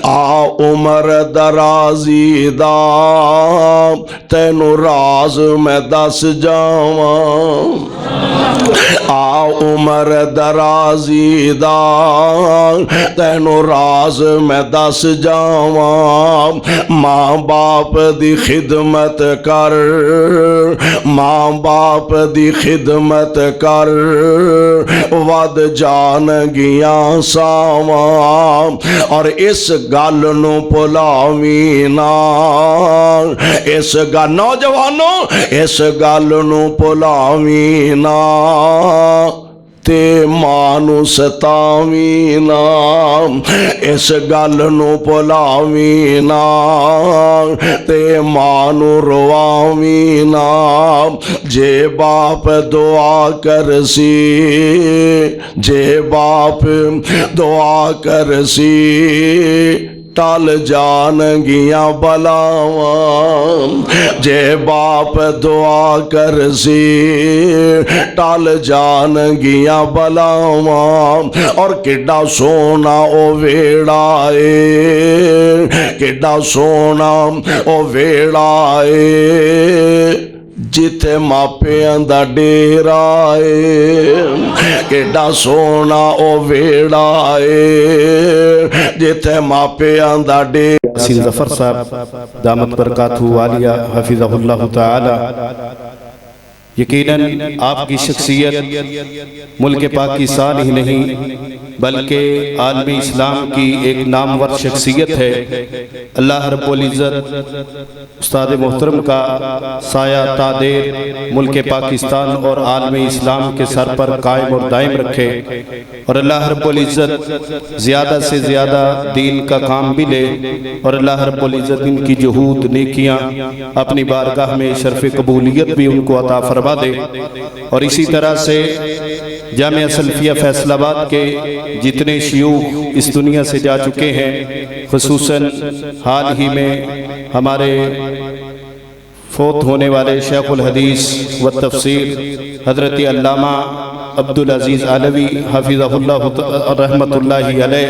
آ عمر درازی دا تینو راز میں دس جاواں آ عمر درازی دا تینو راز میں دس جاواں ماں باپ دی خدمت کر ماں باپ دی خدمت کر ود جان گیاں ساواں اور اس گل نو بھلاویں نہ اس گل نوجوانوں اس گل نو بھلاویں نہ تے ماں نو ستاویں نہ اس گل نو بھلاویں نہ تے ماں نو رواویں نہ جے باپ دعا کرسی جے باپ دعا کرسی ٹل جان گیاں بلاواں جے باپ دعا کرسی ٹل جان گیاں بلاواں اور کڈا سونا او ویڑا اے کڈا سونا او ویڑا اے جتھے ماپیاں دا ڈیرا اے کیڈا سونا او ویڑا اے جتھے ماپیاں دا ڈیرا یاسین ظفر صاحب دامت برکاتہ عالیہ حفظہ اللہ تعالی یقیناً آپ کی شخصیت ملک پاکستان ہی نہیں بلکہ عالم اسلام کی ایک نامور شخصیت ہے۔ اللہ رب العزت استاد محترم کا سایہ تادیر ملک پاکستان اور عالم اسلام کے سر پر قائم اور دائم رکھے اور اللہ رب العزت زیادہ سے زیادہ دین کا کام بھی لے اور اللہ رب العزت ان کی جہود نیکیاں اپنی بارگاہ میں شرف قبولیت بھی ان کو عطا فرما دے اور اسی طرح سے جامعہ سلفیہ فیصل آباد کے جتنے شیوخ اس دنیا سے جا چکے ہیں خصوصاً حال ہی میں ہمارے فوت ہونے والے شیخ الحدیث و تفسیر حضرت علامہ عبدالعزیز علوی حفظہ اللہ رحمت اللہ علیہ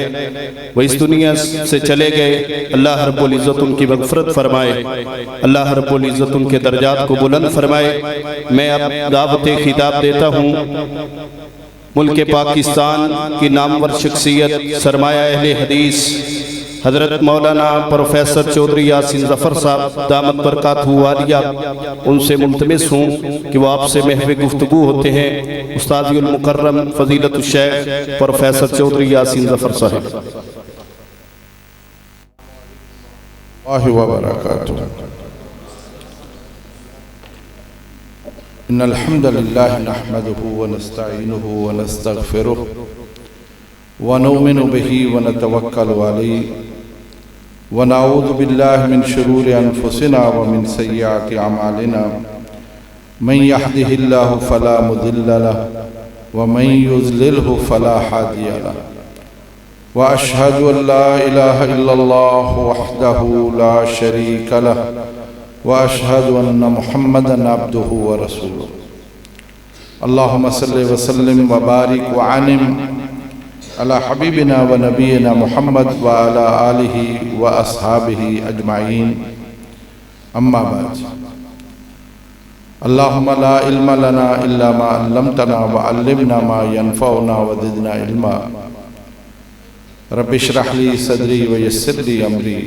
وہ اس دنیا سے چلے گئے۔ اللہ رب العزت ان کی مغفرت فرمائے، اللہ رب العزت ان کے درجات کو بلند فرمائے۔ میں اب دعوت خطاب دیتا ہوں ملک پاکستان کی نامور شخصیت سرمایہ اہل حدیث حضرت مولانا پروفیسر چودھری یاسین ظفر صاحب دامت برکاتہ عالیہ ان سے ملتمس ہوں کہ وہ آپ سے محو گفتگو ہوتے ہیں۔ استاذی المکرم فضیلت الشیخ پروفیسر چودھری یاسین ظفر صاحب۔ اللہ وبرکاتہ۔ ان الحمد للہ نحمده ونستعینه ونستغفره ونؤمن به ونتوکل علیہ ونعوذ باللہ من شرور انفسنا ومن سیئات اعمالنا من يهده اللہ فلا مضل له ومن يضلله فلا هادی له واشهد ان لا الہ الا اللہ وحدہ لا شریک له واشهد ان محمدا عبدہ ورسولہ۔ اللہم صلی وسلم وبارک وعنم علی حبیبنا و نبینا محمد وعلی آلہ و اصحابہ اجمعین، اما بعد۔ اللہم لا علم لنا الا ما علمتنا وعلمنا ما ينفعنا وزدنا علما۔ رب اشرح لی صدری ویسر لی امری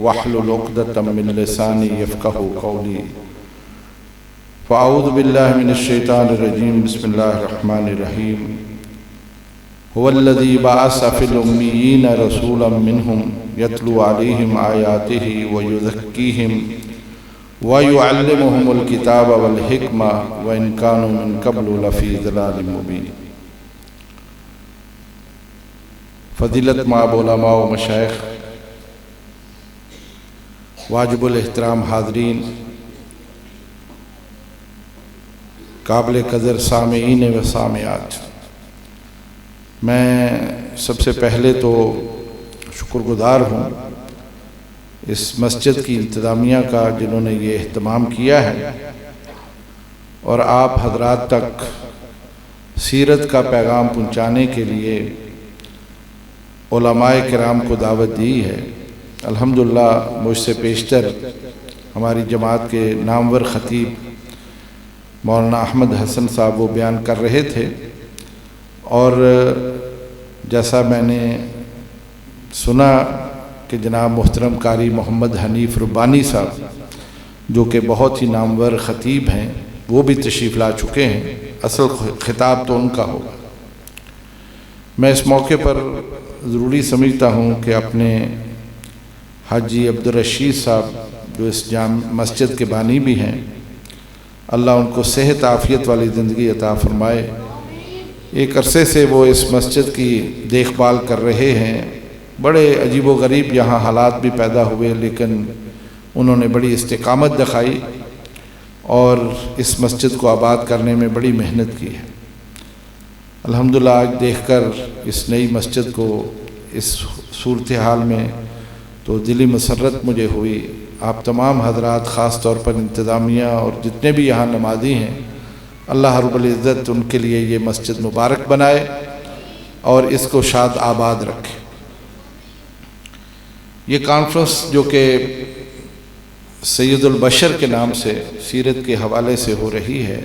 واحلل عقدۃ من لسانی یفقہوا قولی۔ فاعوذ باللہ من الشیطان الرجیم، بسم اللہ الرحمن الرحیم۔ هو الذي بعث في الأميين رسولا منهم يتلو عليهم آياته ويزكيهم ويعلمهم الكتاب والحكمة وإن كانوا من قبل لفي ضلال مبين۔ فضیلت مآب علماء و مشائخ، واجب الاحترام حاضرین، قابل قدر سامعین و سامعات، میں سب سے پہلے تو شکر گزار ہوں اس مسجد کی انتظامیہ کا جنہوں نے یہ اہتمام کیا ہے اور آپ حضرات تک سیرت کا پیغام پہنچانے کے لیے علماء کرام کو دعوت دی ہے۔ الحمدللہ مجھ سے پیشتر ہماری جماعت کے نامور خطیب مولانا احمد حسن صاحب وہ بیان کر رہے تھے، اور جیسا میں نے سنا کہ جناب محترم قاری محمد حنیف ربانی صاحب جو کہ بہت ہی نامور خطیب ہیں وہ بھی تشریف لا چکے ہیں، اصل خطاب تو ان کا ہوگا۔ میں اس موقع پر ضروری سمجھتا ہوں کہ اپنے حاجی عبدالرشید صاحب جو اس جامع مسجد کے بانی بھی ہیں، اللہ ان کو صحت عافیت والی زندگی عطا فرمائے۔ ایک عرصے سے وہ اس مسجد کی دیکھ بھال کر رہے ہیں، بڑے عجیب و غریب یہاں حالات بھی پیدا ہوئے، لیکن انہوں نے بڑی استقامت دکھائی اور اس مسجد کو آباد کرنے میں بڑی محنت کی ہے۔ الحمدللہ آج دیکھ کر اس نئی مسجد کو اس صورتحال میں تو دلی مسرت مجھے ہوئی۔ آپ تمام حضرات، خاص طور پر انتظامیہ اور جتنے بھی یہاں نمازی ہیں، اللہ رب العزت ان کے لیے یہ مسجد مبارک بنائے اور اس کو شاد آباد رکھے۔ یہ کانفرنس جو کہ سید البشر کے نام سے سیرت کے حوالے سے ہو رہی ہے،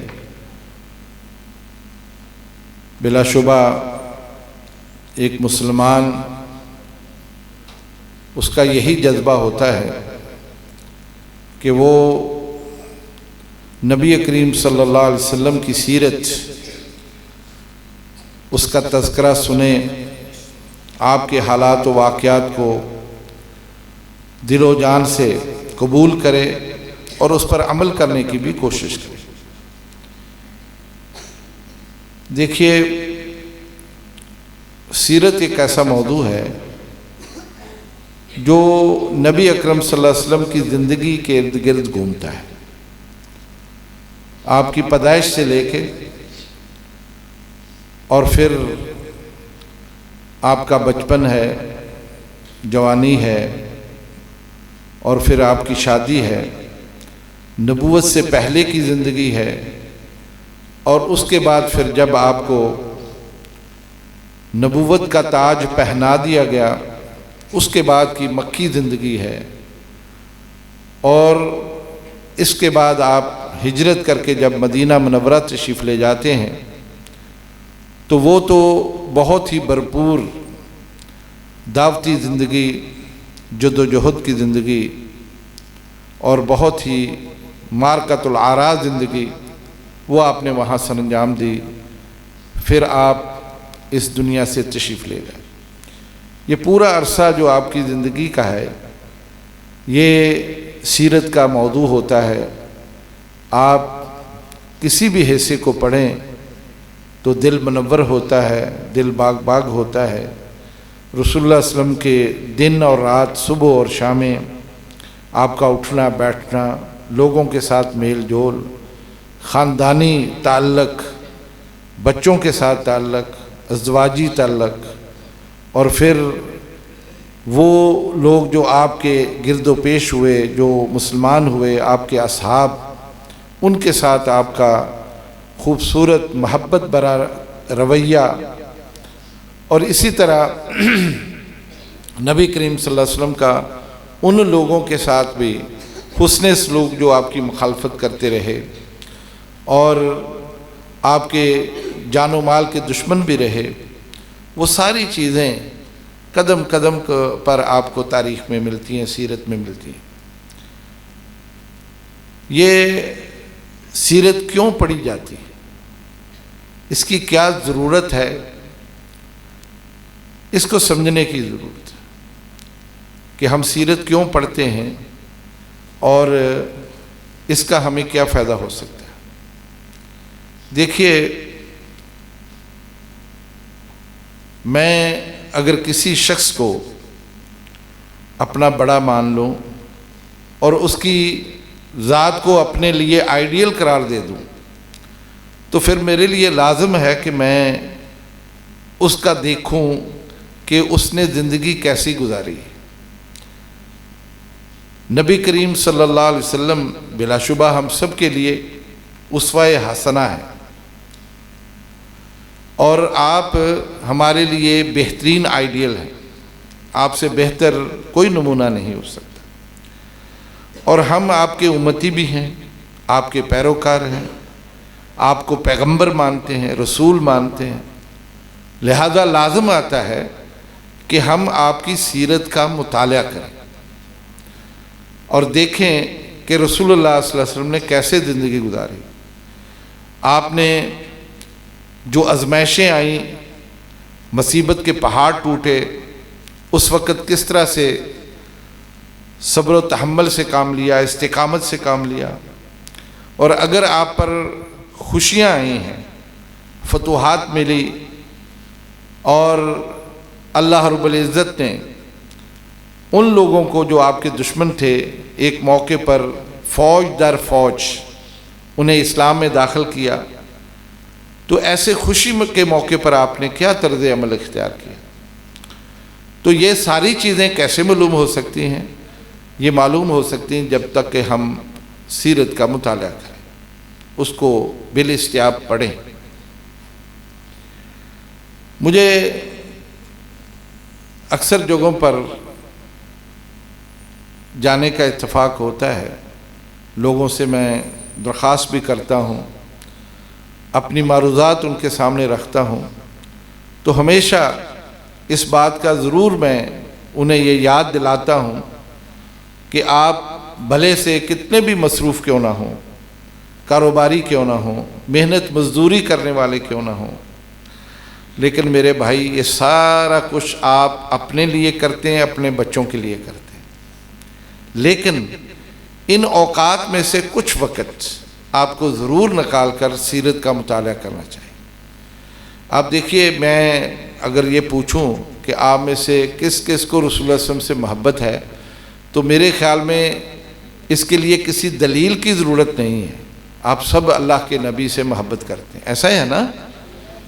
بلا شبہ ایک مسلمان اس کا یہی جذبہ ہوتا ہے کہ وہ نبی کریم صلی اللہ علیہ وسلم کی سیرت، اس کا تذکرہ سنے، آپ کے حالات و واقعات کو دل و جان سے قبول کرے اور اس پر عمل کرنے کی بھی کوشش کرے۔ دیکھیے، سیرت ایک ایسا موضوع ہے جو نبی اکرم صلی اللہ علیہ وسلم کی زندگی کے ارد گرد گھومتا ہے، آپ کی پیدائش سے لے کے اور پھر آپ کا بچپن ہے، جوانی ہے، اور پھر آپ کی شادی ہے، نبوت سے پہلے کی زندگی ہے، اور اس کے بعد پھر جب آپ کو نبوت کا تاج پہنا دیا گیا اس کے بعد کی مکی زندگی ہے، اور اس کے بعد آپ ہجرت کر کے جب مدینہ منورہ تشریف لے جاتے ہیں تو وہ تو بہت ہی بھرپور دعوتی زندگی، جد و جہد کی زندگی، اور بہت ہی مارکۃ الاعراض زندگی وہ آپ نے وہاں سر انجام دی۔ پھر آپ اس دنیا سے تشریف لے گئے۔ یہ پورا عرصہ جو آپ کی زندگی کا ہے یہ سیرت کا موضوع ہوتا ہے۔ آپ کسی بھی حصے کو پڑھیں تو دل منور ہوتا ہے، دل باغ باغ ہوتا ہے۔ رسول اللہ صلی اللہ علیہ وسلم کے دن اور رات، صبح اور شامیں، آپ کا اٹھنا بیٹھنا، لوگوں کے ساتھ میل جول، خاندانی تعلق، بچوں کے ساتھ تعلق، ازدواجی تعلق، اور پھر وہ لوگ جو آپ کے گرد و پیش ہوئے، جو مسلمان ہوئے، آپ کے اصحاب، ان کے ساتھ آپ کا خوبصورت محبت بھرا رویہ، اور اسی طرح نبی کریم صلی اللہ علیہ وسلم کا ان لوگوں کے ساتھ بھی حسن سلوک جو آپ کی مخالفت کرتے رہے اور آپ کے جان و مال کے دشمن بھی رہے، وہ ساری چیزیں قدم قدم پر آپ کو تاریخ میں ملتی ہیں، سیرت میں ملتی ہیں۔ یہ سیرت کیوں پڑھی جاتی ہے، اس کی کیا ضرورت ہے، اس کو سمجھنے کی ضرورت ہے کہ ہم سیرت کیوں پڑھتے ہیں اور اس کا ہمیں کیا فائدہ ہو سکتا ہے۔ دیکھیے، میں اگر کسی شخص کو اپنا بڑا مان لوں اور اس کی ذات کو اپنے لیے آئیڈیل قرار دے دوں تو پھر میرے لیے لازم ہے کہ میں اس کا دیکھوں کہ اس نے زندگی کیسی گزاری۔ نبی کریم صلی اللہ علیہ وسلم بلا شبہ ہم سب کے لیے اسوہ حسنہ ہے، اور آپ ہمارے لیے بہترین آئیڈیل ہیں۔ آپ سے بہتر کوئی نمونہ نہیں ہو سکتا، اور ہم آپ کے امتی بھی ہیں، آپ کے پیروکار ہیں، آپ کو پیغمبر مانتے ہیں، رسول مانتے ہیں، لہذا لازم آتا ہے کہ ہم آپ کی سیرت کا مطالعہ کریں اور دیکھیں کہ رسول اللہ صلی اللہ علیہ وسلم نے کیسے زندگی گزاری، آپ نے جو آزمائشیں آئیں، مصیبت کے پہاڑ ٹوٹے، اس وقت کس طرح سے صبر و تحمل سے کام لیا، استقامت سے کام لیا، اور اگر آپ پر خوشیاں آئی ہیں، فتوحات ملی، اور اللہ رب العزت نے ان لوگوں کو جو آپ کے دشمن تھے ایک موقع پر فوج در فوج انہیں اسلام میں داخل کیا، تو ایسے خوشی کے موقع پر آپ نے کیا طرز عمل اختیار کیا؟ تو یہ ساری چیزیں کیسے معلوم ہو سکتی ہیں؟ یہ معلوم ہو سکتی ہیں جب تک کہ ہم سیرت کا مطالعہ کریں، اس کو بالاستیاب پڑھیں۔ مجھے اکثر جگہوں پر جانے کا اتفاق ہوتا ہے، لوگوں سے میں درخواست بھی کرتا ہوں، اپنی معروضات ان کے سامنے رکھتا ہوں، تو ہمیشہ اس بات کا ضرور میں انہیں یہ یاد دلاتا ہوں کہ آپ بھلے سے کتنے بھی مصروف کیوں نہ ہوں، کاروباری کیوں نہ ہوں، محنت مزدوری کرنے والے کیوں نہ ہوں، لیکن میرے بھائی یہ سارا کچھ آپ اپنے لیے کرتے ہیں، اپنے بچوں کے لیے کرتے ہیں، لیکن ان اوقات میں سے کچھ وقت آپ کو ضرور نکال کر سیرت کا مطالعہ کرنا چاہیے۔ آپ دیکھیے، میں اگر یہ پوچھوں کہ آپ میں سے کس کس کو رسول اللہ صلی اللہ علیہ وسلم سے محبت ہے، تو میرے خیال میں اس کے لیے کسی دلیل کی ضرورت نہیں ہے، آپ سب اللہ کے نبی سے محبت کرتے ہیں، ایسا ہے نا؟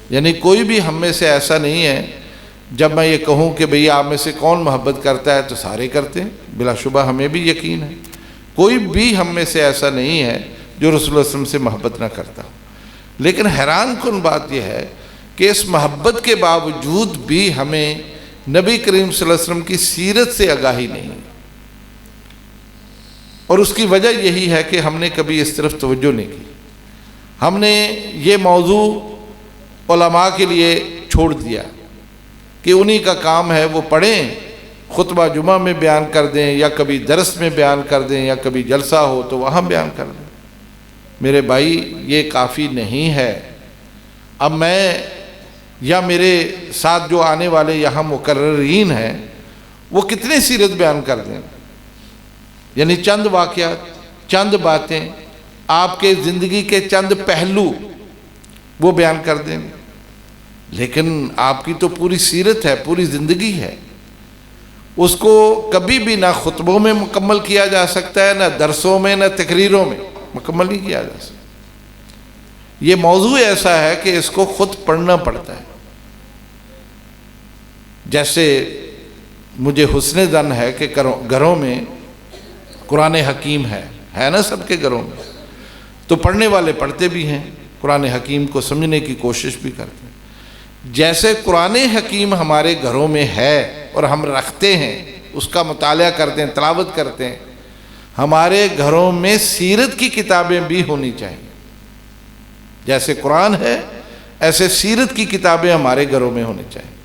یعنی کوئی بھی ہم میں سے ایسا نہیں ہے، جب میں یہ کہوں کہ بھئی آپ میں سے کون محبت کرتا ہے تو سارے کرتے ہیں، بلا شبہ ہمیں بھی یقین ہے، کوئی بھی ہم میں سے ایسا نہیں ہے جو رسول اللہ صلی اللہ علیہ وسلم سے محبت نہ کرتا ہو، لیکن حیران کن بات یہ ہے کہ اس محبت کے باوجود بھی ہمیں نبی کریم صلی اللہ علیہ وسلم کی سیرت سے آگاہی نہیں، اور اس کی وجہ یہی ہے کہ ہم نے کبھی اس طرف توجہ نہیں کی، ہم نے یہ موضوع علماء کے لیے چھوڑ دیا کہ انہی کا کام ہے، وہ پڑھیں، خطبہ جمعہ میں بیان کر دیں، یا کبھی درس میں بیان کر دیں، یا کبھی جلسہ ہو تو وہاں بیان کر دیں۔ میرے بھائی یہ کافی نہیں ہے، اب میں یا میرے ساتھ جو آنے والے یہاں مقررین ہیں وہ کتنے سیرت بیان کر دیں، یعنی چند واقعات، چند باتیں، آپ کے زندگی کے چند پہلو وہ بیان کر دیں، لیکن آپ کی تو پوری سیرت ہے، پوری زندگی ہے، اس کو کبھی بھی نہ خطبوں میں مکمل کیا جا سکتا ہے، نہ درسوں میں، نہ تقریروں میں مکمل نہیں کیا جا سکتا۔ یہ موضوع ایسا ہے کہ اس کو خود پڑھنا پڑتا ہے۔ جیسے مجھے حسن ظن ہے کہ گھروں میں قرآن حکیم ہے نا، سب کے گھروں میں، تو پڑھنے والے پڑھتے بھی ہیں، قرآن حکیم کو سمجھنے کی کوشش بھی کرتے ہیں۔ جیسے قرآن حکیم ہمارے گھروں میں ہے اور ہم رکھتے ہیں، اس کا مطالعہ کرتے ہیں، تلاوت کرتے ہیں، ہمارے گھروں میں سیرت کی کتابیں بھی ہونی چاہیے۔ جیسے قرآن ہے ایسے سیرت کی کتابیں ہمارے گھروں میں ہونی چاہیے۔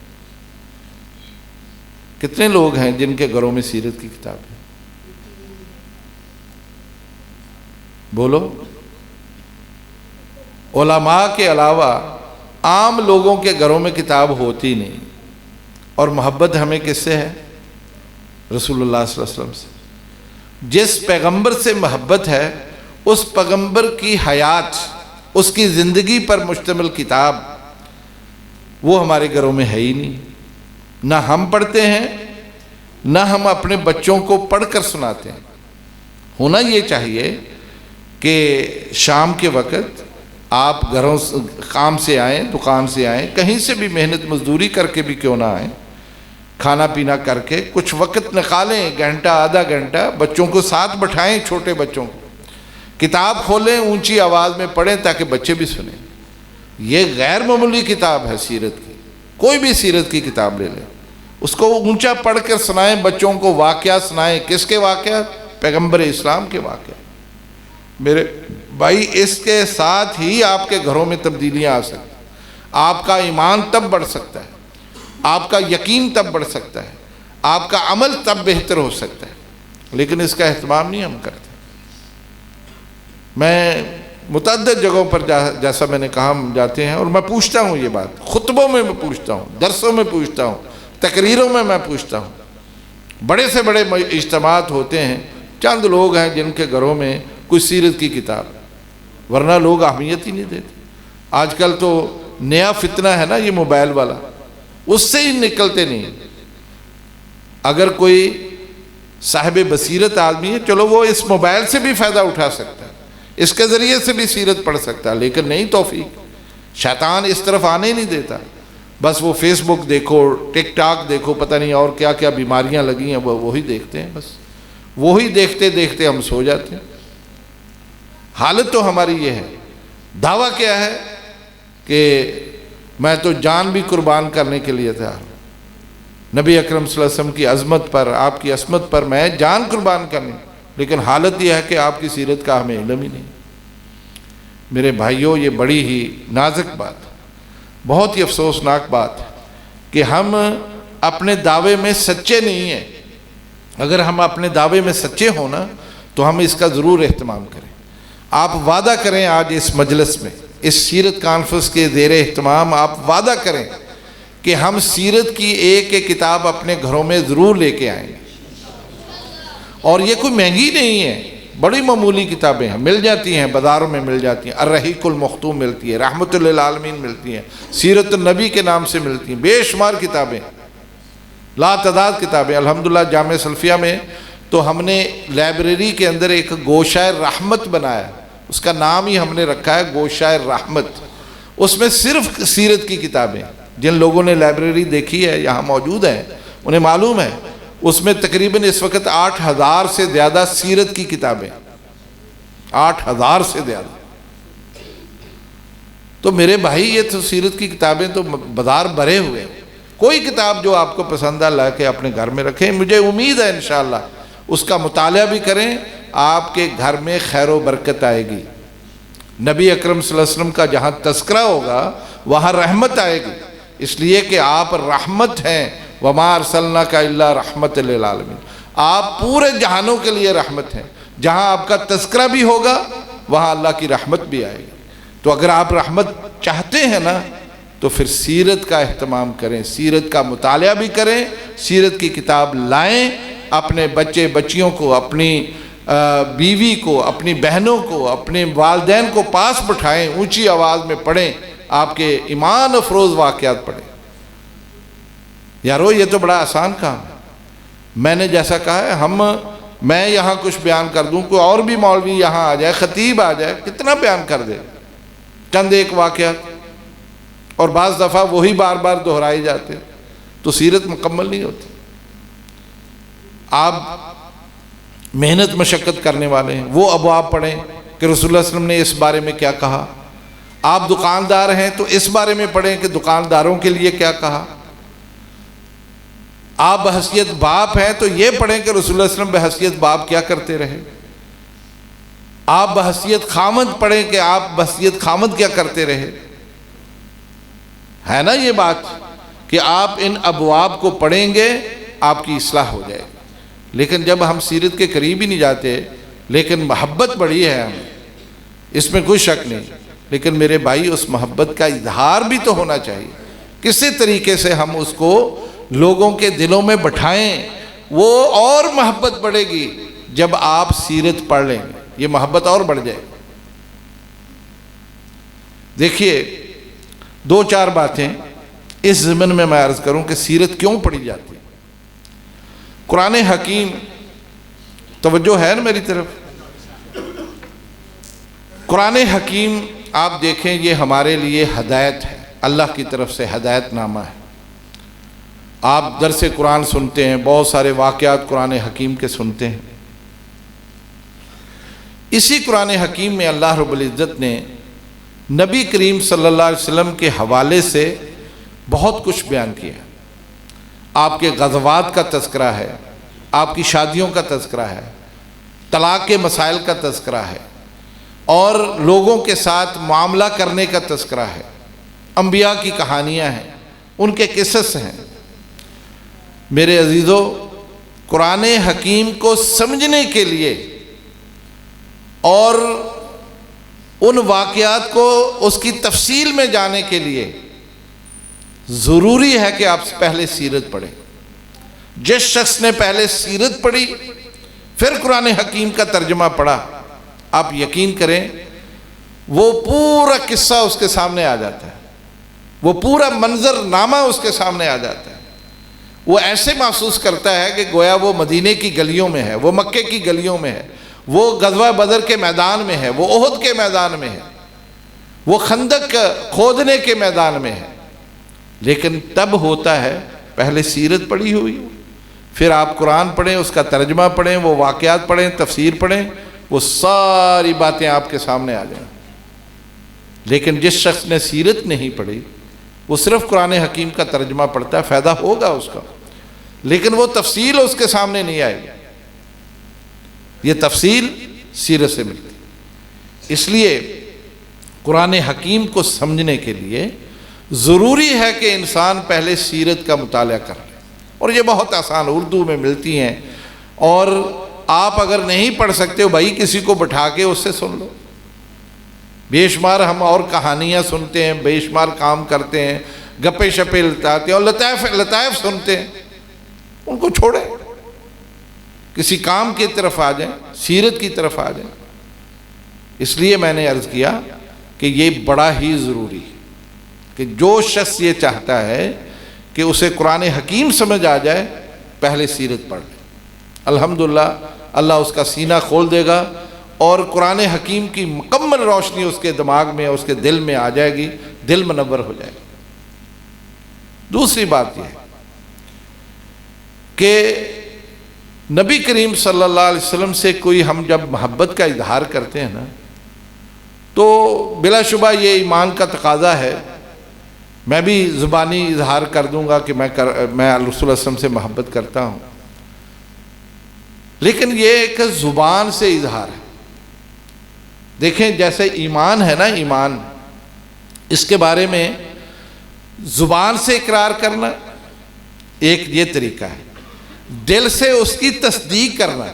کتنے لوگ ہیں جن کے گھروں میں سیرت کی کتابیں؟ بولو۔ علماء کے علاوہ عام لوگوں کے گھروں میں کتاب ہوتی نہیں، اور محبت ہمیں کس سے ہے؟ رسول اللہ صلی اللہ علیہ وسلم سے۔ جس پیغمبر سے محبت ہے اس پیغمبر کی حیات، اس کی زندگی پر مشتمل کتاب وہ ہمارے گھروں میں ہے ہی نہیں، نہ ہم پڑھتے ہیں نہ ہم اپنے بچوں کو پڑھ کر سناتے ہیں۔ ہونا یہ چاہیے کہ شام کے وقت آپ گھروں کام سے آئیں، دکان سے آئیں، کہیں سے بھی محنت مزدوری کر کے بھی کیوں نہ آئیں، کھانا پینا کر کے کچھ وقت نکالیں، گھنٹہ آدھا گھنٹہ، بچوں کو ساتھ بٹھائیں، چھوٹے بچوں کو کتاب کھولیں، اونچی آواز میں پڑھیں تاکہ بچے بھی سنیں۔ یہ غیر معمولی کتاب ہے سیرت کی، کوئی بھی سیرت کی کتاب لے لیں، اس کو اونچا پڑھ کر سنائیں، بچوں کو واقعات سنائیں۔ کس کے واقعات؟ پیغمبر اسلام کے واقعات۔ میرے بھائی، اس کے ساتھ ہی آپ کے گھروں میں تبدیلیاں آ سکتی ہیں، آپ کا ایمان تب بڑھ سکتا ہے، آپ کا یقین تب بڑھ سکتا ہے، آپ کا عمل تب بہتر ہو سکتا ہے، لیکن اس کا اہتمام نہیں ہم کرتے۔ میں متعدد جگہوں پر جیسا میں نے کہا ہم جاتے ہیں، اور میں پوچھتا ہوں یہ بات، خطبوں میں پوچھتا ہوں، درسوں میں پوچھتا ہوں، تقریروں میں پوچھتا ہوں۔ بڑے سے بڑے اجتماعات ہوتے ہیں، چند لوگ ہیں جن کے گھروں میں کوئی سیرت کی کتاب، ورنہ لوگ اہمیت ہی نہیں دیتے۔ آج کل تو نیا فتنہ ہے نا یہ موبائل والا، اس سے ہی نکلتے نہیں۔ اگر کوئی صاحب بصیرت آدمی ہے، چلو وہ اس موبائل سے بھی فائدہ اٹھا سکتا ہے، اس کے ذریعے سے بھی سیرت پڑھ سکتا ہے، لیکن نہیں توفیق، شیطان اس طرف آنے ہی نہیں دیتا۔ بس وہ فیس بک دیکھو، ٹک ٹاک دیکھو، پتہ نہیں اور کیا کیا بیماریاں لگی ہیں، وہی دیکھتے ہیں، بس وہی دیکھتے دیکھتے ہم سو جاتے ہیں۔ حالت تو ہماری یہ ہے۔ دعویٰ کیا ہے کہ میں تو جان بھی قربان کرنے کے لیے تیار ہوں، نبی اکرم صلی اللہ علیہ وسلم کی عظمت پر، آپ کی عصمت پر میں جان قربان کرنے، لیکن حالت یہ ہے کہ آپ کی سیرت کا ہمیں علم ہی نہیں۔ میرے بھائیوں، یہ بڑی ہی نازک بات، بہت ہی افسوسناک بات ہے کہ ہم اپنے دعوے میں سچے نہیں ہیں۔ اگر ہم اپنے دعوے میں سچے ہوں نا تو ہم اس کا ضرور اہتمام کریں۔ آپ وعدہ کریں آج اس مجلس میں، اس سیرت کانفرنس کے زیر اہتمام آپ وعدہ کریں کہ ہم سیرت کی ایک ایک کتاب اپنے گھروں میں ضرور لے کے آئیں گے، اور یہ کوئی مہنگی نہیں ہے، بڑی معمولی کتابیں ہیں، مل جاتی ہیں، بازاروں میں مل جاتی ہیں۔ الرحیق المختوم ملتی ہے، رحمت للعالمین ملتی ہیں، سیرت النبی کے نام سے ملتی ہیں، بے شمار کتابیں، لا تعداد کتابیں۔ الحمدللہ جامعہ سلفیہ میں تو ہم نے لائبریری کے اندر ایک گوشۂ رحمت بنایا، اس کا نام ہی ہم نے رکھا ہے گوشۂ رحمت۔ اس میں صرف سیرت کی کتابیں، جن لوگوں نے لائبریری دیکھی ہے، یہاں موجود ہیں، انہیں معلوم ہے، اس میں تقریباً اس وقت 8,000 سے زیادہ سیرت کی کتابیں، 8,000 سے زیادہ۔ تو میرے بھائی، یہ تو سیرت کی کتابیں تو بازار بھرے ہوئے ہیں۔ کوئی کتاب جو آپ کو پسند آ لا کے اپنے گھر میں رکھیں، مجھے امید ہے انشاءاللہ اس کا مطالعہ بھی کریں، آپ کے گھر میں خیر و برکت آئے گی۔ نبی اکرم صلی اللہ علیہ وسلم کا جہاں تذکرہ ہوگا وہاں رحمت آئے گی، اس لیے کہ آپ رحمت ہیں، وَمَا أَرْسَلْنَاكَ إِلَّا رَحْمَةً لِلْعَالَمِينَ، آپ پورے جہانوں کے لیے رحمت ہیں۔ جہاں آپ کا تذکرہ بھی ہوگا وہاں اللہ کی رحمت بھی آئے گی۔ تو اگر آپ رحمت چاہتے ہیں نا تو پھر سیرت کا اہتمام کریں، سیرت کا مطالعہ بھی کریں، سیرت کی کتاب لائیں، اپنے بچے بچیوں کو، اپنی بیوی کو، اپنی بہنوں کو، اپنے والدین کو پاس بٹھائیں، اونچی آواز میں پڑھیں، آپ کے ایمان افروز واقعات پڑھیں۔ یارو یہ تو بڑا آسان کام ہے۔ میں نے جیسا کہا ہے، میں یہاں کچھ بیان کر دوں، کوئی اور بھی مولوی یہاں آ جائے، خطیب آ جائے، کتنا بیان کر دے، چند ایک واقعات، اور بعض دفعہ وہی بار بار دہرائے جاتے، تو سیرت مکمل نہیں ہوتی۔ آپ محنت مشقت کرنے والے ہیں، وہ ابواب پڑھیں کہ رسول اللہ صلی اللہ علیہ وسلم نے اس بارے میں کیا کہا۔ آپ دکاندار ہیں تو اس بارے میں پڑھیں کہ دکانداروں کے لیے کیا کہا۔ آپ بحیثیت باپ ہیں تو یہ پڑھیں کہ رسول اللہ صلی اللہ علیہ وسلم بحیثیت باپ کیا کرتے رہے۔ آپ بحیثیت خامد پڑھیں کہ آپ بحیثیت خامد کیا کرتے رہے۔ ہے نا یہ بات کہ آپ ان ابواب کو پڑھیں گے، آپ کی اصلاح ہو جائے گی۔ لیکن جب ہم سیرت کے قریب ہی نہیں جاتے، لیکن محبت بڑی ہے ہمیں، اس میں کوئی شک نہیں، لیکن میرے بھائی اس محبت کا اظہار بھی تو ہونا چاہیے۔ کسی طریقے سے ہم اس کو لوگوں کے دلوں میں بٹھائیں، وہ اور محبت بڑھے گی جب آپ سیرت پڑھ لیں گے، یہ محبت اور بڑھ جائے گی۔ دیکھیے 2-4 باتیں اس ضمن میں عرض کروں کہ سیرت کیوں پڑھی جاتی ہے۔ قرآن حکیم، توجہ ہے نا میری طرف، قرآن حکیم آپ دیکھیں یہ ہمارے لیے ہدایت ہے، اللہ کی طرف سے ہدایت نامہ ہے۔ آپ درس قرآن سنتے ہیں، بہت سارے واقعات قرآن حکیم کے سنتے ہیں۔ اسی قرآن حکیم میں اللہ رب العزت نے نبی کریم صلی اللہ علیہ وسلم کے حوالے سے بہت کچھ بیان کیا۔ آپ کے غزوات کا تذکرہ ہے، آپ کی شادیوں کا تذکرہ ہے، طلاق کے مسائل کا تذکرہ ہے، اور لوگوں کے ساتھ معاملہ کرنے کا تذکرہ ہے، انبیاء کی کہانیاں ہیں، ان کے قصص ہیں۔ میرے عزیزو، قرآن حکیم کو سمجھنے کے لیے اور ان واقعات کو اس کی تفصیل میں جانے کے لیے ضروری ہے کہ آپ پہلے سیرت پڑھیں۔ جس شخص نے پہلے سیرت پڑھی پھر قرآن حکیم کا ترجمہ پڑھا، آپ یقین کریں وہ پورا قصہ اس کے سامنے آ جاتا ہے، وہ پورا منظر نامہ اس کے سامنے آ جاتا ہے۔ وہ ایسے محسوس کرتا ہے کہ گویا وہ مدینے کی گلیوں میں ہے، وہ مکے کی گلیوں میں ہے، وہ غزوہ بدر کے میدان میں ہے، وہ احد کے میدان میں ہے، وہ خندق کھودنے کے میدان میں ہے۔ لیکن تب ہوتا ہے پہلے سیرت پڑھی ہوئی، پھر آپ قرآن پڑھیں، اس کا ترجمہ پڑھیں، وہ واقعات پڑھیں، تفسیر پڑھیں، وہ ساری باتیں آپ کے سامنے آ جائیں۔ لیکن جس شخص نے سیرت نہیں پڑھی، وہ صرف قرآن حکیم کا ترجمہ پڑھتا ہے، فائدہ ہوگا اس کا، لیکن وہ تفصیل اس کے سامنے نہیں آئے گی۔ یہ تفصیل سیرت سے ملتی۔ اس لیے قرآن حکیم کو سمجھنے کے لیے ضروری ہے کہ انسان پہلے سیرت کا مطالعہ کر لے، اور یہ بہت آسان اردو میں ملتی ہیں، اور آپ اگر نہیں پڑھ سکتے ہو بھائی کسی کو بٹھا کے اس سے سن لو۔ بے شمار ہم اور کہانیاں سنتے ہیں، بے شمار کام کرتے ہیں، گپے شپے لتاتے ہیں اور لطائف سنتے ہیں، ان کو چھوڑیں، کسی کام کی طرف آ جائیں، سیرت کی طرف آ جائیں۔ اس لیے میں نے عرض کیا کہ یہ بڑا ہی ضروری ہے کہ جو شخص یہ چاہتا ہے کہ اسے قرآن حکیم سمجھ آ جائے، پہلے سیرت پڑھ لے۔ الحمدللہ اللہ اس کا سینہ کھول دے گا اور قرآن حکیم کی مکمل روشنی اس کے دماغ میں، اس کے دل میں آ جائے گی، دل منور ہو جائے گا۔ دوسری بات یہ ہے کہ نبی کریم صلی اللہ علیہ وسلم سے کوئی ہم جب محبت کا اظہار کرتے ہیں نا، تو بلا شبہ یہ ایمان کا تقاضا ہے۔ میں بھی زبانی اظہار کر دوں گا کہ میں رسول اللہ صلی اللہ علیہ وسلم سے محبت کرتا ہوں، لیکن یہ ایک زبان سے اظہار ہے۔ دیکھیں جیسے ایمان ہے نا، ایمان اس کے بارے میں زبان سے اقرار کرنا ایک یہ طریقہ ہے، دل سے اس کی تصدیق کرنا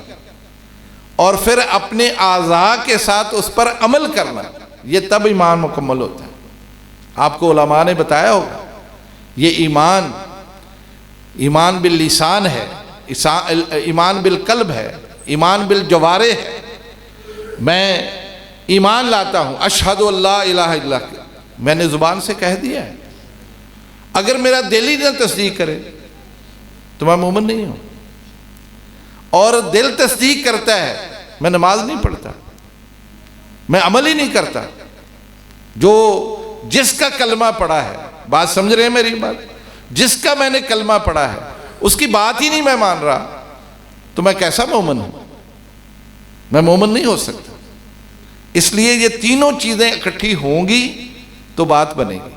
اور پھر اپنے اعضاء کے ساتھ اس پر عمل کرنا، یہ تب ایمان مکمل ہوتا ہے۔ آپ کو علماء نے بتایا ہوگا یہ ایمان باللسان ہے، ایمان بالقلب ہے، ایمان بالجوارح ہے۔ میں ایمان لاتا ہوں، اشہد اللہ الہ الا اللہ، میں نے زبان سے کہہ دیا ہے، اگر میرا دل ہی نہ تصدیق کرے تو میں مومن نہیں ہوں۔ اور دل تصدیق کرتا ہے، میں نماز نہیں پڑھتا، میں عمل ہی نہیں کرتا۔ جس کا کلمہ پڑھا ہے، بات سمجھ رہے ہیں میری بات، جس کا میں نے کلمہ پڑھا ہے اس کی بات ہی نہیں میں مان رہا، تو میں کیسا مومن ہوں؟ میں مومن نہیں ہو سکتا۔ اس لیے یہ تینوں چیزیں اکٹھی ہوں گی تو بات بنے گی۔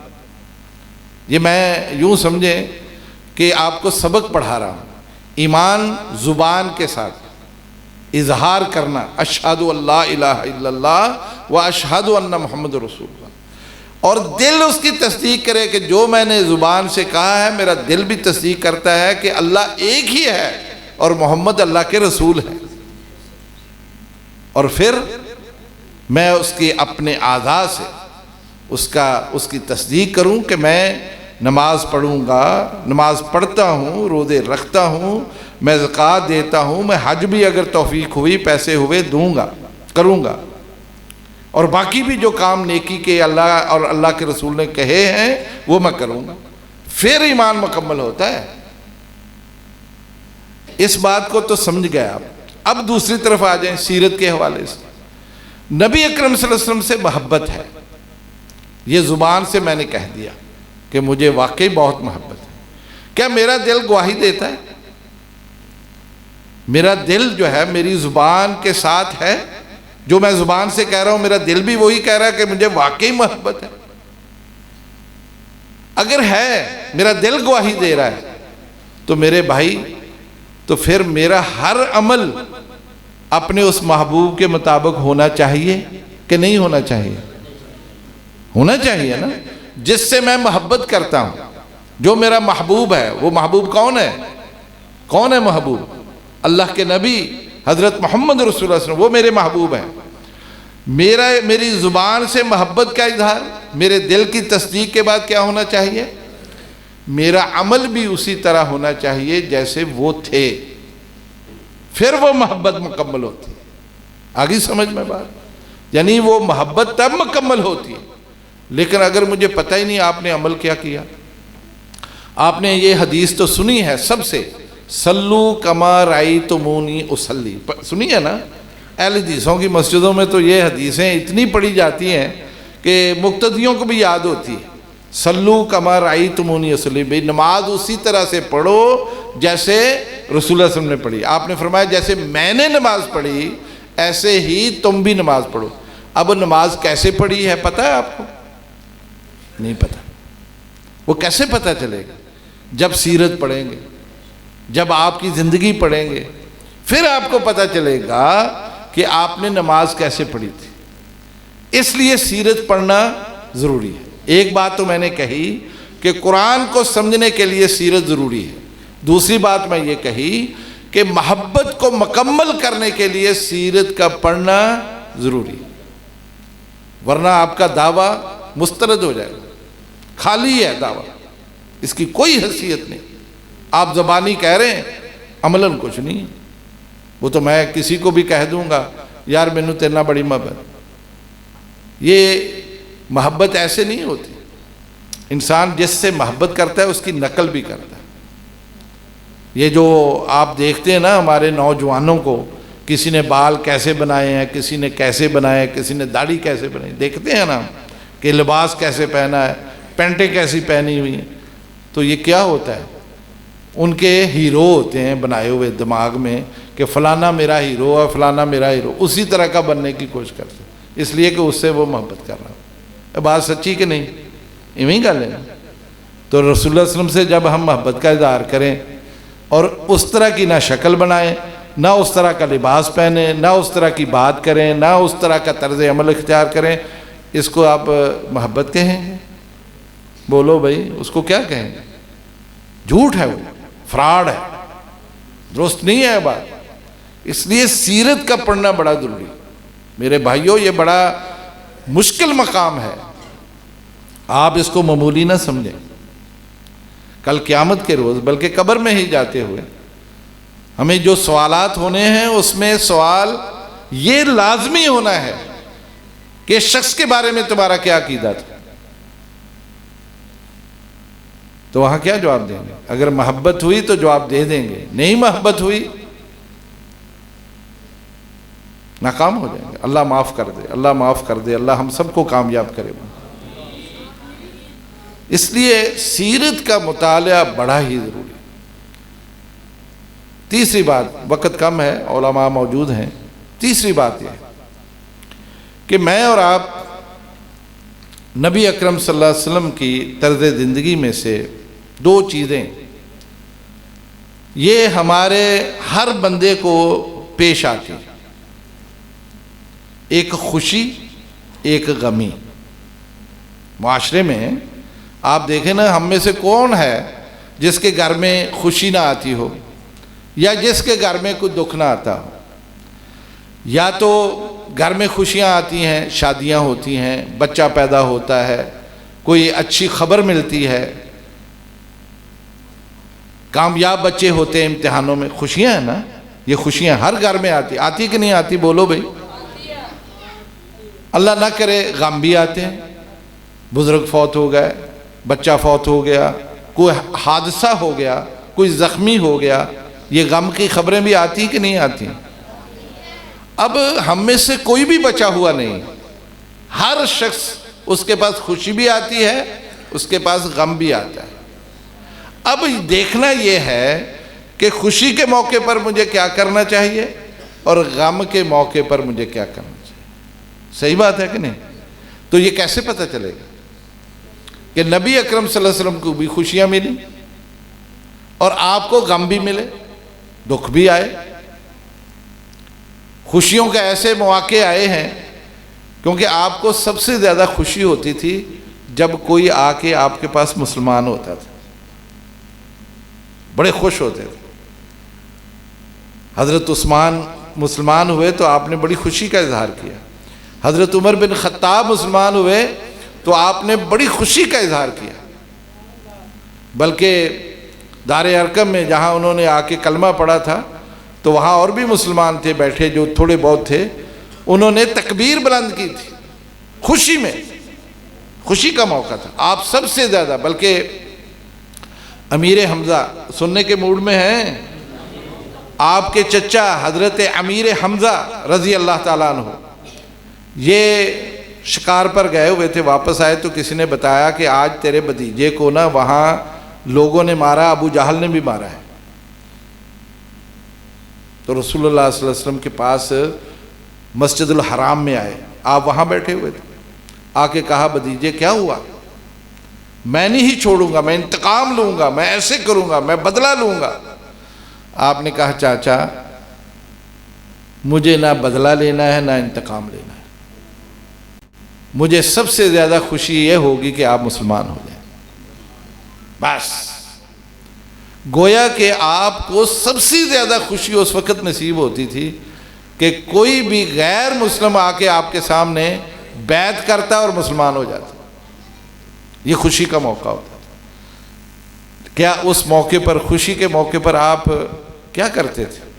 یہ میں یوں سمجھیں کہ آپ کو سبق پڑھا رہا ہوں۔ ایمان زبان کے ساتھ اظہار کرنا، اشہد اللہ الہ الا اللہ و اشہد ان محمد رسول اللہ، اور دل اس کی تصدیق کرے کہ جو میں نے زبان سے کہا ہے میرا دل بھی تصدیق کرتا ہے کہ اللہ ایک ہی ہے اور محمد اللہ کے رسول ہے۔ اور پھر میں اس کی اپنے اعضاء سے اس کی تصدیق کروں کہ میں نماز پڑھوں گا، نماز پڑھتا ہوں، روزے رکھتا ہوں، میں زکوٰۃ دیتا ہوں، میں حج بھی اگر توفیق ہوئی پیسے ہوئے دوں گا، کروں گا، اور باقی بھی جو کام نیکی کے اللہ اور اللہ کے رسول نے کہے ہیں وہ میں کروں گا۔ پھر ایمان مکمل ہوتا ہے۔ اس بات کو تو سمجھ گئے آپ۔ اب دوسری طرف آ جائیں سیرت کے حوالے سے۔ نبی اکرم صلی اللہ علیہ وسلم سے محبت ہے، یہ زبان سے میں نے کہہ دیا کہ مجھے واقعی بہت محبت ہے۔ کیا میرا دل گواہی دیتا ہے؟ میرا دل جو ہے میری زبان کے ساتھ ہے، جو میں زبان سے کہہ رہا ہوں میرا دل بھی وہی کہہ رہا ہے کہ مجھے واقعی محبت ہے؟ اگر ہے، میرا دل گواہی دے رہا ہے، تو میرے بھائی تو پھر میرا ہر عمل اپنے اس محبوب کے مطابق ہونا چاہیے کہ نہیں ہونا چاہیے؟ ہونا چاہیے نا. جس سے میں محبت کرتا ہوں، جو میرا محبوب ہے، وہ محبوب کون ہے؟ کون ہے محبوب؟ اللہ کے نبی حضرت محمد رسول اللہ صلی اللہ علیہ وسلم، وہ میرے محبوب ہیں. میری زبان سے محبت کا اظہار، میرے دل کی تصدیق کے بعد کیا ہونا چاہیے؟ میرا عمل بھی اسی طرح ہونا چاہیے جیسے وہ تھے، پھر وہ محبت مکمل ہوتی ہے. آگے سمجھ میں بات؟ یعنی وہ محبت تب مکمل ہوتی ہے. لیکن اگر مجھے پتہ ہی نہیں آپ نے عمل کیا کیا. آپ نے یہ حدیث تو سنی ہے سب سے، صلو کما رأیتمونی اصلی، سنی ہے نا؟ اہل حدیثوں کی مسجدوں میں تو یہ حدیثیں اتنی پڑھی جاتی ہیں کہ مقتدیوں کو بھی یاد ہوتی ہے. صلو کما رأیتمونی اصلی، بھئی نماز اسی طرح سے پڑھو جیسے رسول اللہ صلی اللہ علیہ وسلم نے پڑھی. آپ نے فرمایا جیسے میں نے نماز پڑھی ایسے ہی تم بھی نماز پڑھو. اب نماز کیسے پڑھی ہے پتہ ہے آپ کو؟ نہیں پتہ. وہ کیسے پتہ چلے گا؟ جب سیرت پڑھیں گے، جب آپ کی زندگی پڑھیں گے، پھر آپ کو پتہ چلے گا کہ آپ نے نماز کیسے پڑھی تھی. اس لیے سیرت پڑھنا ضروری ہے. ایک بات تو میں نے کہی کہ قرآن کو سمجھنے کے لیے سیرت ضروری ہے. دوسری بات میں یہ کہی کہ محبت کو مکمل کرنے کے لیے سیرت کا پڑھنا ضروری ہے، ورنہ آپ کا دعویٰ مسترد ہو جائے گا، خالی ہے دعویٰ، اس کی کوئی حیثیت نہیں. آپ زبانی کہہ رہے ہیں، عملاً کچھ نہیں. وہ تو میں کسی کو بھی کہہ دوں گا یار مینوں تیرے نال بڑی محبت. یہ محبت ایسے نہیں ہوتی. انسان جس سے محبت کرتا ہے اس کی نقل بھی کرتا ہے. یہ جو آپ دیکھتے ہیں نا ہمارے نوجوانوں کو، کسی نے بال کیسے بنائے ہیں، کسی نے کیسے بنائے، کسی نے داڑھی کیسے بنائی، دیکھتے ہیں نا کہ لباس کیسے پہنا ہے، پینٹیں کیسی پہنی ہوئی ہیں. تو یہ کیا ہوتا ہے؟ ان کے ہیرو ہوتے ہیں بنائے ہوئے دماغ میں کہ فلانا میرا ہیرو ہے، فلانا میرا ہیرو. اسی طرح کا بننے کی کوشش کرتے ہیں اس لیے کہ اس سے وہ محبت کر رہا ہو. بات سچی کہ نہیں؟ ایویں گل ہے نا. تو رسول اللہ صلی اللہ علیہ وسلم سے جب ہم محبت کا اظہار کریں اور اس طرح کی نہ شکل بنائیں، نہ اس طرح کا لباس پہنیں، نہ اس طرح کی بات کریں، نہ اس طرح کا طرز عمل اختیار کریں، اس کو آپ محبت کہیں گے؟ بولو بھائی، اس کو کیا کہیں گے؟ جھوٹ ہے، وہ فراڈ ہے، درست نہیں ہے بات. اس لیے سیرت کا پڑھنا بڑا ضروری. میرے بھائیوں، یہ بڑا مشکل مقام ہے، آپ اس کو معمولی نہ سمجھیں. کل قیامت کے روز، بلکہ قبر میں ہی جاتے ہوئے ہمیں جو سوالات ہونے ہیں اس میں سوال یہ لازمی ہونا ہے کہ شخص کے بارے میں تمہارا کیا عقیدہ تھا. تو وہاں کیا جواب دیں گے؟ اگر محبت ہوئی تو جواب دے دیں گے، نہیں محبت ہوئی ناکام ہو جائیں گے. اللہ معاف کر دے، اللہ معاف کر دے، اللہ ہم سب کو کامیاب کرے. اس لیے سیرت کا مطالعہ بڑا ہی ضروری. تیسری بات، وقت کم ہے، علماء موجود ہیں. تیسری بات یہ کہ میں اور آپ نبی اکرم صلی اللہ علیہ وسلم کی طرز زندگی میں سے دو چیزیں یہ ہمارے ہر بندے کو پیش آتی ہیں، ایک خوشی، ایک غمی. معاشرے میں آپ دیکھیں نا، ہم میں سے کون ہے جس کے گھر میں خوشی نہ آتی ہو، یا جس کے گھر میں کوئی دکھ نہ آتا ہو. یا تو گھر میں خوشیاں آتی ہیں، شادیاں ہوتی ہیں، بچہ پیدا ہوتا ہے، کوئی اچھی خبر ملتی ہے، کامیاب بچے ہوتے ہیں امتحانوں میں، خوشیاں ہیں نا. یہ خوشیاں ہر گھر میں آتی کہ نہیں آتی؟ بولو بھائی. اللہ نہ کرے غم بھی آتے ہیں، بزرگ فوت ہو گئے، بچہ فوت ہو گیا، کوئی حادثہ ہو گیا، کوئی زخمی ہو گیا، یہ غم کی خبریں بھی آتی کہ نہیں آتی؟ اب ہم میں سے کوئی بھی بچا ہوا نہیں، ہر شخص اس کے پاس خوشی بھی آتی ہے، اس کے پاس غم بھی آتا ہے. اب دیکھنا یہ ہے کہ خوشی کے موقع پر مجھے کیا کرنا چاہیے اور غم کے موقع پر مجھے کیا کرنا چاہیے. صحیح بات ہے کہ نہیں؟ تو یہ کیسے پتہ چلے گا کہ نبی اکرم صلی اللہ علیہ وسلم کو بھی خوشیاں ملی اور آپ کو غم بھی ملے، دکھ بھی آئے، خوشیوں کے ایسے مواقع آئے ہیں، کیونکہ آپ کو سب سے زیادہ خوشی ہوتی تھی جب کوئی آ کے آپ کے پاس مسلمان ہوتا تھا، بڑے خوش ہوتے تھے۔ حضرت عثمان مسلمان ہوئے تو آپ نے بڑی خوشی کا اظہار کیا، حضرت عمر بن خطاب مسلمان ہوئے تو آپ نے بڑی خوشی کا اظہار کیا، بلکہ دار ارقم میں جہاں انہوں نے آ کے کلمہ پڑھا تھا تو وہاں اور بھی مسلمان تھے بیٹھے جو تھوڑے بہت تھے، انہوں نے تکبیر بلند کی تھی خوشی میں، خوشی کا موقع تھا۔ آپ سب سے زیادہ، بلکہ امیر حمزہ سننے کے موڈ میں ہیں، آپ کے چچا حضرت امیر حمزہ رضی اللہ تعالیٰ عنہ یہ شکار پر گئے ہوئے تھے، واپس آئے تو کسی نے بتایا کہ آج تیرے بھتیجے کو نا وہاں لوگوں نے مارا، ابو جہل نے بھی مارا ہے۔ تو رسول اللہ صلی اللہ علیہ وسلم کے پاس مسجد الحرام میں آئے، آپ وہاں بیٹھے ہوئے تھے، آ کے کہا بھتیجے کیا ہوا؟ میں نہیں چھوڑوں گا، میں انتقام لوں گا، میں ایسے کروں گا، میں بدلہ لوں گا۔ آپ نے کہا چاچا مجھے نہ بدلہ لینا ہے نہ انتقام لینا ہے، مجھے سب سے زیادہ خوشی یہ ہوگی کہ آپ مسلمان ہو جائیں، بس۔ گویا کہ آپ کو سب سے زیادہ خوشی اس وقت نصیب ہوتی تھی کہ کوئی بھی غیر مسلم آ کے آپ کے سامنے بیعت کرتا اور مسلمان ہو جاتا، یہ خوشی کا موقع ہوتا تھا۔ کیا اس موقع پر، خوشی کے موقع پر آپ کیا کرتے تھے؟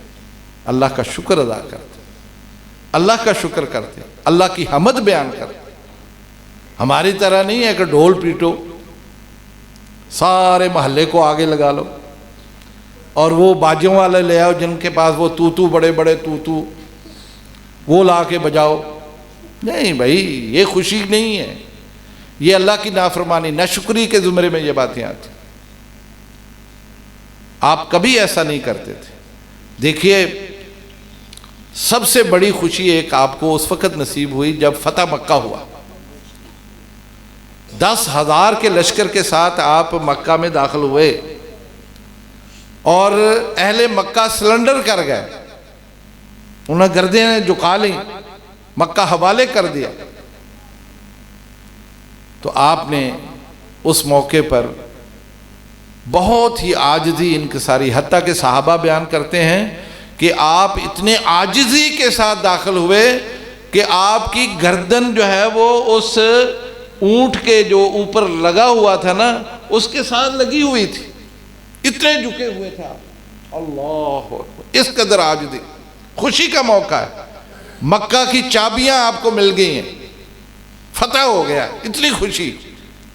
اللہ کا شکر ادا کرتے، اللہ کا شکر کرتے، اللہ کی حمد بیان کرتے۔ ہماری طرح نہیں ہے کہ ڈھول پیٹو، سارے محلے کو آگے لگا لو اور وہ باجوں والے لے آؤ جن کے پاس وہ توتو بڑے بڑے توتو وہ لا کے بجاؤ۔ نہیں بھائی، یہ خوشی نہیں ہے، یہ اللہ کی نافرمانی، ناشکری کے زمرے میں یہ باتیں آتی۔ آپ کبھی ایسا نہیں کرتے تھے۔ دیکھیے سب سے بڑی خوشی ایک آپ کو اس وقت نصیب ہوئی جب فتح مکہ ہوا، 10,000 کے لشکر کے ساتھ آپ مکہ میں داخل ہوئے اور اہل مکہ سلنڈر کر گئے، انہیں گردیں جھکا لیں، مکہ حوالے کر دیا۔ تو آپ نے اس موقع پر بہت ہی عاجزی انکساری، حتیٰ کہ صحابہ بیان کرتے ہیں کہ آپ اتنے عاجزی کے ساتھ داخل ہوئے کہ آپ کی گردن جو ہے وہ اس اونٹ کے جو اوپر لگا ہوا تھا نا اس کے ساتھ لگی ہوئی تھی، اتنے جھکے ہوئے تھے آپ۔ اللہ اکبر، اس قدر عاجزی، خوشی کا موقع ہے، مکہ کی چابیاں آپ کو مل گئی ہیں، فتح ہو گیا، اتنی خوشی،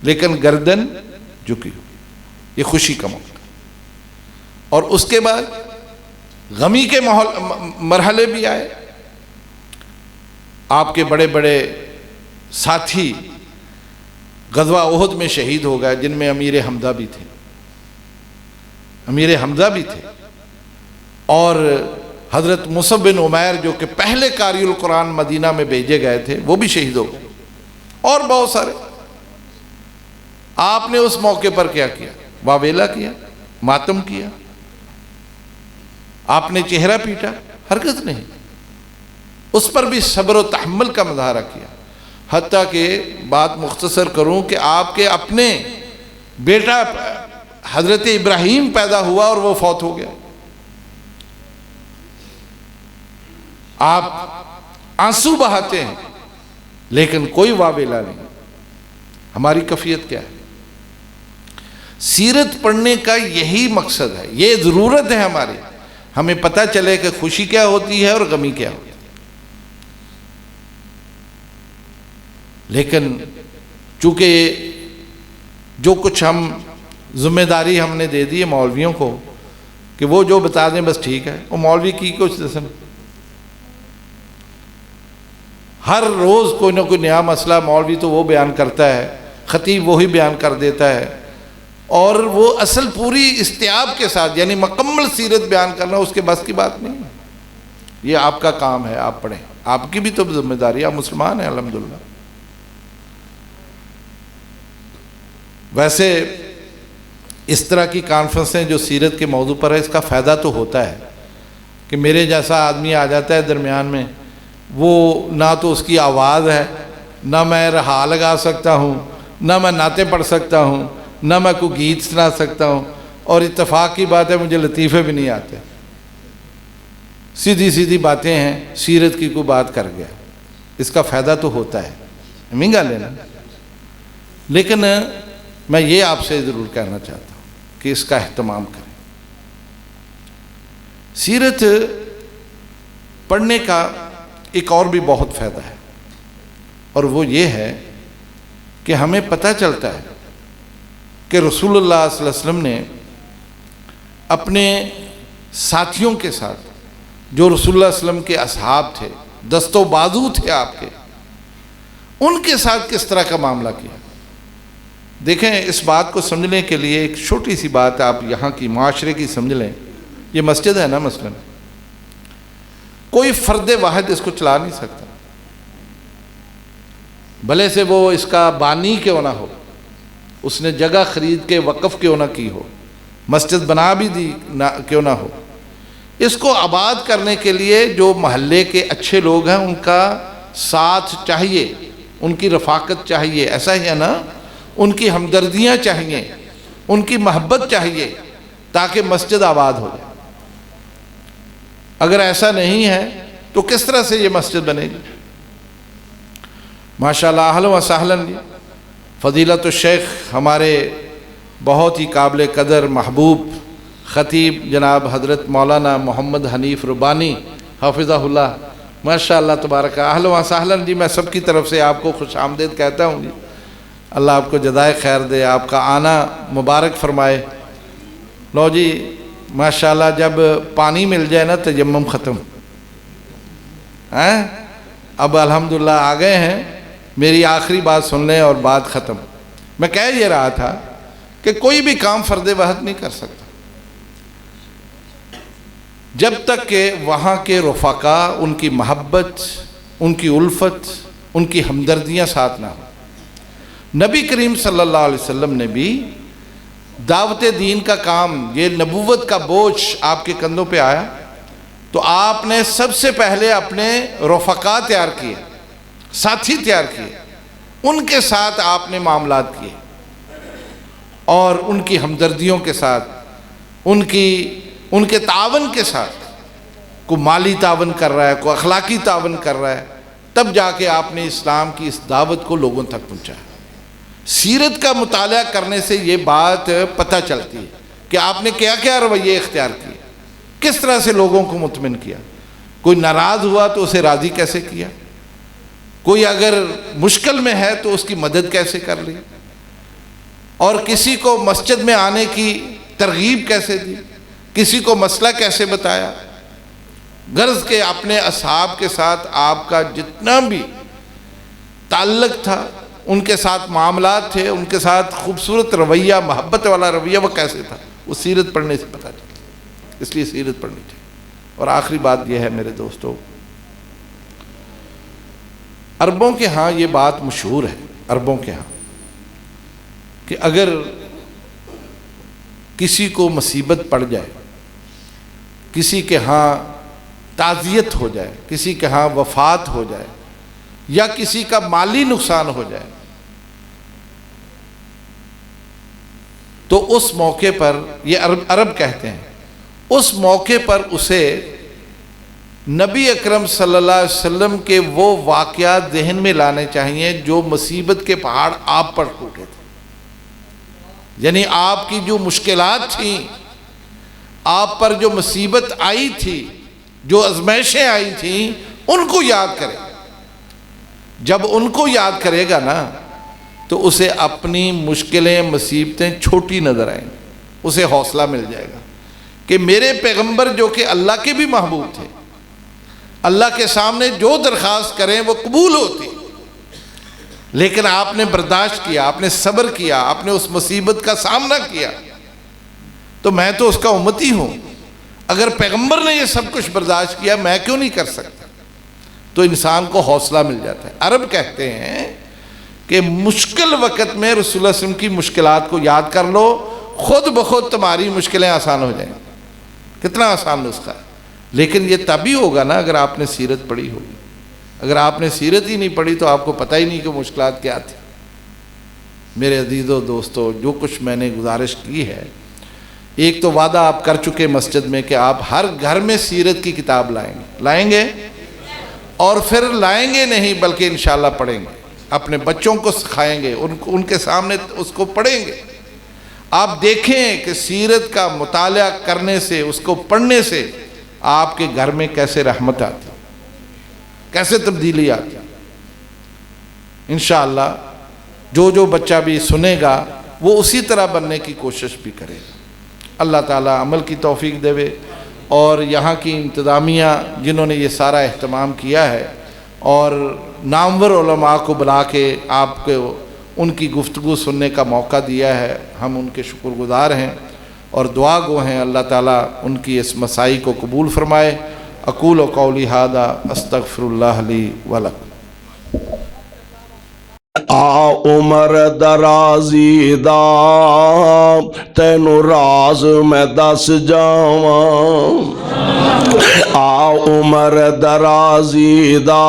لیکن گردن جھکی، یہ خوشی کا موقع۔ اور اس کے بعد غمی کے مرحلے بھی آئے، آپ کے بڑے بڑے ساتھی غزوہ احد میں شہید ہو گئے، جن میں امیر حمزہ بھی تھے، امیر حمزہ بھی تھے، اور حضرت مصعب بن عمیر جو کہ پہلے قاری القرآن مدینہ میں بھیجے گئے تھے وہ بھی شہید ہو گئے، اور بہت سارے۔ آپ نے اس موقع پر کیا کیا؟ واویلا کیا، ماتم کیا، آپ نے چہرہ پیٹا؟ ہرگز نہیں، اس پر بھی صبر و تحمل کا مظاہرہ کیا۔ حتیٰ کہ بات مختصر کروں کہ آپ کے اپنے بیٹا حضرت ابراہیم پیدا ہوا اور وہ فوت ہو گیا، آپ آنسو بہاتے ہیں لیکن کوئی واویلا نہیں۔ ہماری کیفیت کیا ہے؟ سیرت پڑھنے کا یہی مقصد ہے، یہ ضرورت ہے ہماری، ہمیں پتہ چلے کہ خوشی کیا ہوتی ہے اور غمی کیا ہوتی ہے۔ لیکن چونکہ جو کچھ ہم ذمہ داری ہم نے دے دی ہے مولویوں کو کہ وہ جو بتا دیں بس ٹھیک ہے، وہ مولوی کی کچھ دسن، ہر روز کوئی نہ کوئی نیا مسئلہ مولوی تو وہ بیان کرتا ہے، خطیب وہی بیان کر دیتا ہے، اور وہ اصل پوری استیاب کے ساتھ یعنی مکمل سیرت بیان کرنا اس کے بس کی بات نہیں ہے۔ یہ آپ کا کام ہے، آپ پڑھیں، آپ کی بھی تو ذمہ داری، آپ مسلمان ہیں الحمدللہ۔ ویسے اس طرح کی کانفرنسیں جو سیرت کے موضوع پر ہے، اس کا فائدہ تو ہوتا ہے کہ میرے جیسا آدمی آ جاتا ہے درمیان میں، وہ نہ تو اس کی آواز ہے، نہ میں رہا لگا سکتا ہوں، نہ میں نعتیں پڑھ سکتا ہوں، نہ میں کوئی گیت سنا سکتا ہوں، اور اتفاق کی بات ہے مجھے لطیفے بھی نہیں آتے، سیدھی سیدھی باتیں ہیں، سیرت کی کوئی بات کر گیا، اس کا فائدہ تو ہوتا ہے، مہنگا لینا۔ لیکن میں یہ آپ سے ضرور کہنا چاہتا ہوں کہ اس کا اہتمام کریں۔ سیرت پڑھنے کا ایک اور بھی بہت فائدہ ہے، اور وہ یہ ہے کہ ہمیں پتہ چلتا ہے کہ رسول اللہ صلی اللہ علیہ وسلم نے اپنے ساتھیوں کے ساتھ، جو رسول اللہ صلی اللہ علیہ وسلم کے اصحاب تھے، دست و بازو تھے آپ کے، ان کے ساتھ کس طرح کا معاملہ کیا۔ دیکھیں، اس بات کو سمجھنے کے لیے ایک چھوٹی سی بات آپ یہاں کی معاشرے کی سمجھ لیں۔ یہ مسجد ہے نا، مثلا کوئی فرد واحد اس کو چلا نہیں سکتا، بھلے سے وہ اس کا بانی کیوں نہ ہو، اس نے جگہ خرید کے وقف کیوں نہ کی ہو، مسجد بنا بھی دی کیوں نہ ہو، اس کو آباد کرنے کے لیے جو محلے کے اچھے لوگ ہیں ان کا ساتھ چاہیے، ان کی رفاقت چاہیے، ایسا ہی ہے نا، ان کی ہمدردیاں چاہیے، ان کی محبت چاہیے، تاکہ مسجد آباد ہو جائے۔ اگر ایسا نہیں ہے تو کس طرح سے یہ مسجد بنے گی؟ ماشاءاللہ، اہلا و سہلا، فضیلت الشیخ ہمارے بہت ہی قابل قدر محبوب خطیب جناب حضرت مولانا محمد حنیف ربانی حافظہ اللہ، ماشاءاللہ تبارک، اہلا و سہلا جی، میں سب کی طرف سے آپ کو خوش آمدید کہتا ہوں جی، اللہ آپ کو جزائے خیر دے، آپ کا آنا مبارک فرمائے۔ لو جی، ماشاءاللہ، جب پانی مل جائے نا تیمم ختم، اب الحمدللہ آ گئے ہیں، میری آخری بات سن لیں اور بات ختم۔ میں کہہ یہ رہا تھا کہ کوئی بھی کام فرد واحد نہیں کر سکتا جب تک کہ وہاں کے رفقا، ان کی محبت، ان کی الفت، ان کی ہمدردیاں ساتھ نہ ہوں۔ نبی کریم صلی اللہ علیہ وسلم نے بھی دعوت دین کا کام، یہ نبوت کا بوجھ آپ کے کندھوں پہ آیا تو آپ نے سب سے پہلے اپنے رفقا تیار کیے، ساتھی تیار کیے، ان کے ساتھ آپ نے معاملات کیے، اور ان کی ہمدردیوں کے ساتھ، ان کے تعاون کے ساتھ، کوئی مالی تعاون کر رہا ہے، کوئی اخلاقی تعاون کر رہا ہے، تب جا کے آپ نے اسلام کی اس دعوت کو لوگوں تک پہنچایا۔ سیرت کا مطالعہ کرنے سے یہ بات پتہ چلتی ہے کہ آپ نے کیا کیا رویے اختیار کیے، کس طرح سے لوگوں کو مطمئن کیا، کوئی ناراض ہوا تو اسے راضی کیسے کیا، کوئی اگر مشکل میں ہے تو اس کی مدد کیسے کر لی، اور کسی کو مسجد میں آنے کی ترغیب کیسے دی، کسی کو مسئلہ کیسے بتایا۔ غرض کہ اپنے اصحاب کے ساتھ آپ کا جتنا بھی تعلق تھا، ان کے ساتھ معاملات تھے، ان کے ساتھ خوبصورت رویہ، محبت والا رویہ وہ کیسے تھا، وہ سیرت پڑھنے سے پتہ چلتا، اس لیے سیرت پڑھنی چاہیے۔ اور آخری بات یہ ہے میرے دوستو، عربوں کے ہاں یہ بات مشہور ہے، عربوں کے ہاں، کہ اگر کسی کو مصیبت پڑ جائے، کسی کے ہاں تعزیت ہو جائے، کسی کے ہاں وفات ہو جائے، یا کسی کا مالی نقصان ہو جائے، تو اس موقع پر، یہ عرب کہتے ہیں، اس موقع پر اسے نبی اکرم صلی اللہ علیہ وسلم کے وہ واقعات ذہن میں لانے چاہیے جو مصیبت کے پہاڑ آپ پر ٹوٹے تھے، یعنی آپ کی جو مشکلات تھیں، آپ پر جو مصیبت آئی تھی، جو آزمائشیں آئی تھیں، ان کو یاد کرے۔ جب ان کو یاد کرے گا نا تو اسے اپنی مشکلیں، مصیبتیں چھوٹی نظر آئیں گی، اسے حوصلہ مل جائے گا کہ میرے پیغمبر جو کہ اللہ کے بھی محبوب تھے، اللہ کے سامنے جو درخواست کریں وہ قبول ہوتی، لیکن آپ نے برداشت کیا، آپ نے صبر کیا، آپ نے اس مصیبت کا سامنا کیا، تو میں تو اس کا امتی ہوں، اگر پیغمبر نے یہ سب کچھ برداشت کیا میں کیوں نہیں کر سکتا؟ تو انسان کو حوصلہ مل جاتا ہے۔ عرب کہتے ہیں کہ مشکل وقت میں رسول اللہ صلی اللہ علیہ وسلم کی مشکلات کو یاد کر لو، خود بخود تمہاری مشکلیں آسان ہو جائیں. کتنا آسان نسخہ ہے. لیکن یہ تبھی ہوگا نا اگر آپ نے سیرت پڑھی ہوگی. اگر آپ نے سیرت ہی نہیں پڑھی تو آپ کو پتہ ہی نہیں کہ مشکلات کیا تھی. میرے عزیزو دوستو، جو کچھ میں نے گزارش کی ہے، ایک تو وعدہ آپ کر چکے مسجد میں کہ آپ ہر گھر میں سیرت کی کتاب لائیں گے اور پھر لائیں گے نہیں بلکہ انشاءاللہ پڑھیں گے. اپنے بچوں کو سکھائیں گے، ان کے سامنے اس کو پڑھیں گے. آپ دیکھیں کہ سیرت کا مطالعہ کرنے سے، اس کو پڑھنے سے آپ کے گھر میں کیسے رحمت آتی، کیسے تبدیلی آتی. انشاءاللہ جو بچہ بھی سنے گا وہ اسی طرح بننے کی کوشش بھی کرے گا. اللہ تعالیٰ عمل کی توفیق دے. اور یہاں کی انتظامیہ جنہوں نے یہ سارا اہتمام کیا ہے اور نامور علماء کو بلا کے آپ کو ان کی گفتگو سننے کا موقع دیا ہے، ہم ان کے شکر گزار ہیں اور دعا گو ہیں. اللہ تعالیٰ ان کی اس مسائی کو قبول فرمائے. اقول قولی ھذا استغفر اللہ لی ولکم. آ عمر درازی دا تینو راز میں دس جاواں. آ عمر درازی دا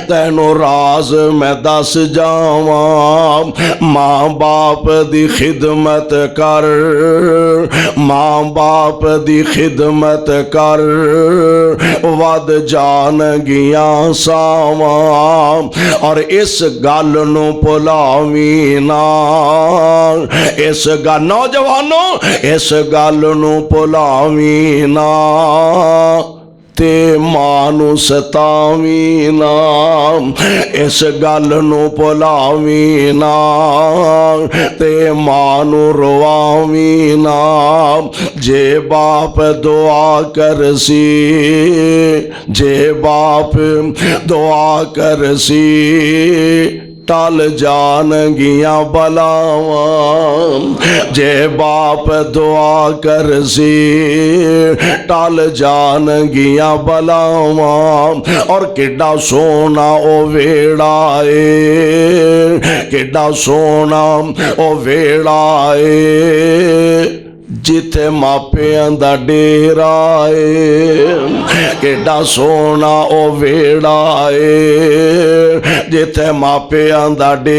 تینو راز میں دس جاواں. ماں باپ دی خدمت کر، ماں باپ دی خدمت کر، ود جان گیاں ساواں. اور اس گل نو بھلاویں نہ، اس گل نوجوانوں اس گل نو بھلاویں نہ، تے ماں نو ستاویں نہ. اس گل نو بھلاویں نہ، تے ماں نو رواویں نہ. جے باپ دعا کرسی، جے باپ دعا کرسی، ٹل جان گیاں بلاواں. جے باپ دعا کرسی، ٹل جان گیاں بلاواں. اور کڈا سونا او ویڑا اے، کڈا سونا او ویڑا اے جتھے ماپیاں دا ڈیرا اے. کیڈا سونا او ویڑا اے جتھے ماپیاں دا ڈیرا